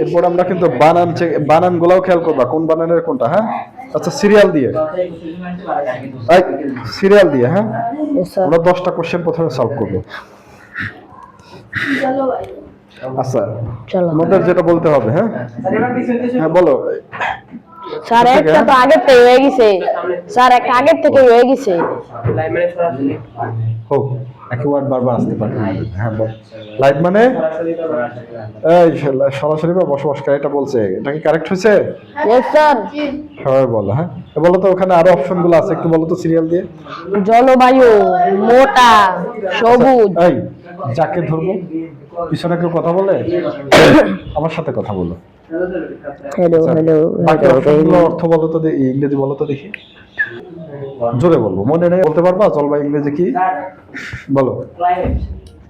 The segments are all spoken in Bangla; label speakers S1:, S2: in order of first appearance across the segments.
S1: এরপর আমরা কিন্তু বানানগুলোও খেয়াল করবা, কোন বানানের কোনটা। হ্যাঁ, আচ্ছা সিরিয়াল দিয়ে, হ্যাঁ আমরা 10টা কোশ্চেন প্রথমে সলভ করবো। আচ্ছা আমাদের যেটা বলতে হবে, হ্যাঁ হ্যাঁ বলো
S2: স্যার। একটা তো আগে থেকে হয়ে গেছে স্যার, একটা আগে থেকে হয়ে গেছে।
S1: হোক একেবারে বারবার আসতে পারে। হ্যাঁ বল, লাইভ মানে এই সরাসরি বা বসবাসকারী, এটা বলছে, এটা কি কারেক্ট হয়েছে?
S2: Yes sir.
S1: সবাই বলো। হ্যাঁ বলো তো, ওখানে আরো অপশন গুলো আছে, একটু বলো তো সিরিয়াল দিয়ে।
S2: জলবায়ু, মোটা, সবুজ।
S1: এই যাকে ধরবো পিছনে কেউ কথা বলে আমার সাথে কথা বলো।
S2: Hello hello.
S1: বাকি অপশনগুলো অর্থ বলো তো, ইংরেজি বলো তো দেখি, জোরে বলবো, মনে নেই বলতে পারবা? জলবায়ু ইংরেজি কি বলো?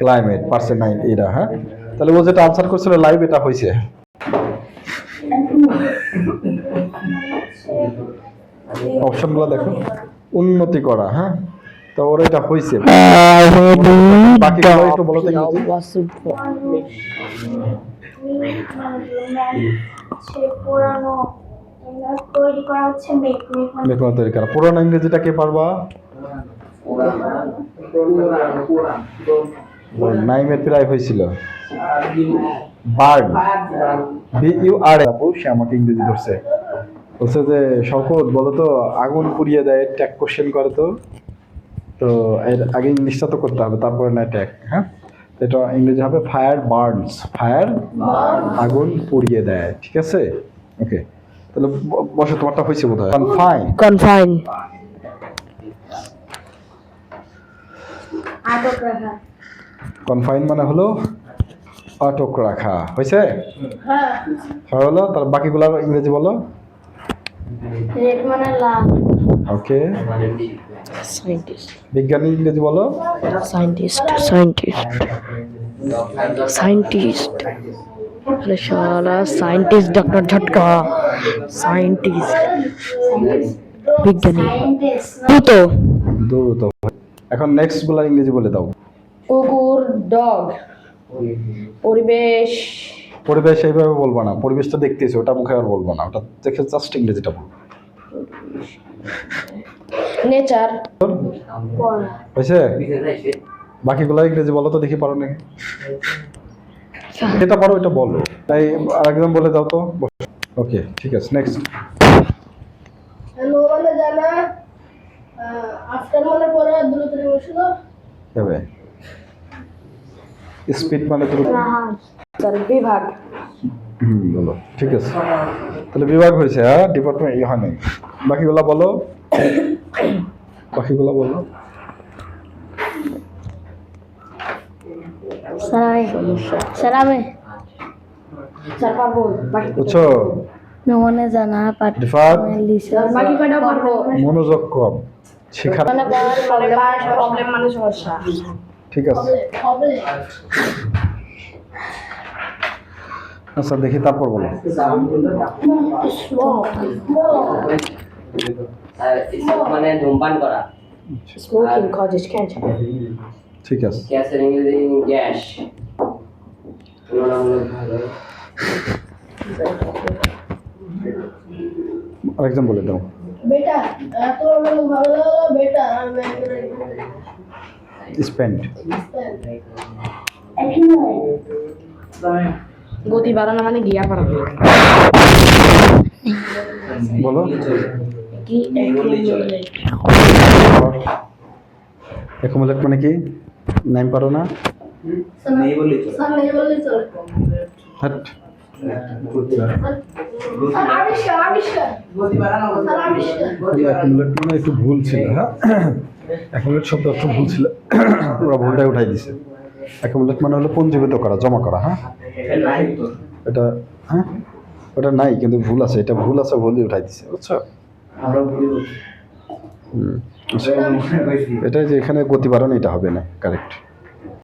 S1: ক্লাইমেট, পারসেন্ট নাই এটা। হ্যাঁ তাহলে ও যেটা আনসার করছিল লাইভ, এটা হয়েছে। অপশনগুলো দেখো, উন্নতি করা। হ্যাঁ তো ওর এটা হয়েছে। বাকিগুলো একটু বলো তো ইংরেজি। তৈরি করা। পুরানো ইংরেজিটা কে পারবা? নাইমের প্রায় হয়েছিল বার্ড, BUR। সে আমাকে ইংরেজি ধরছে, বলছে যে শওকত বলো তো আগুন পুড়িয়ে দেয়, ট্যাগ কোশ্চেন করে তো। তো এর আগে ইংলিশটা তো করতে হবে, তারপরে না ট্যাগ। হ্যাঁ এটা ইংরেজি হবে ফায়ার বার্নস, ফায়ার আগুন পুড়িয়ে দেয়। ঠিক আছে ওকে, তাহলে বসে, তোমারটা হয়েছে বোধ হয়।
S2: কনফাইন।
S1: কনফাইন মানে হলো আটক রাখা। হয়েছে? হ্যাঁ হলো। তার বাকিগুলো ইংরেজি বলো।
S2: রেড মানে লাল।
S1: ওকে।
S2: সায়েন্টিস্ট।
S1: বিজ্ঞানী ইংরেজি বলো।
S2: সায়েন্টিস্ট। আরে শালা সায়েন্টিস্ট, ডক্টর ঝটকা। সায়েন্টিস্ট, বিজ্ঞানী।
S1: দ্রুত। এখন নেক্সট গুলা ইংরেজি বলে দাও।
S2: কুকুর, ডগ। পরিবেশ।
S1: পরিবেশ এইভাবে বলবো না, পরিবেশটা দেখতেছি, ওটা মুখে আর বলবো না, ওটা দেখে জাস্ট ইংরেজিটা বলবো।
S2: নেচার।
S1: হয়েছে? বাকিগুলো ইংরেজি বলো তো দেখি, পারো নাকি? এটা পারো, এটা বলো। তাই আরেকজন বলে দাও তো। ওকে ঠিক আছে, নেক্সট।
S3: হ্যালো মানে জানা আফটার মানে পরে দ্রুত বসলো
S1: তবে স্পিড মানে দ্রুত।
S2: স্যার বিভাগ।
S1: বলো ঠিক আছে, তাহলে বিভাগ হয়েছে। হ্যাঁ ডিপার্টমেন্ট এই হয় নাই। বাকিগুলো বলো, বাকিগুলো বলো। বুঝছো?
S2: মানে জানা
S1: মনোযোগ কম শেখার।
S2: প্রবলেম মানে সমস্যা।
S1: ঠিক আছে আচ্ছা দেখি, তারপর বলো।
S4: মানে ধূমপান করা।
S2: Smoking causes cancer.
S1: ঠিক আছে।
S4: গ্যাসের ইংরেজি গ্যাস।
S1: আরেকজন বলে দাও।
S3: বেটা এত ভালো লাগলো বেটা
S1: স্পেন্ড।
S2: গতি বাড়ানো মানে গিয়া বাড়ানো।
S1: বলো। অ্যাকুমুলেট মানে কি? নাম পারো না?
S3: নেই বললেই চলে।
S1: হাট। অ্যাকুমুলেট মানে একটু ভুল ছিল। হ্যাঁ অ্যাকুমুলেট শব্দ একটু ভুল ছিল, ওরা ভুলটাই উঠাই দিছে। অ্যাকুমুলেট মানে হলো পঞ্জীভূত করা, জমা করা। হ্যাঁ এটা হ্যাঁ ওটা নাই, কিন্তু ভুল আছে, এটা ভুল আছে, ভুলই উঠাই দিছে। বুঝছো? এটা যে এখানে গতি বাড়ানো, এটা হবে না কারেক্ট।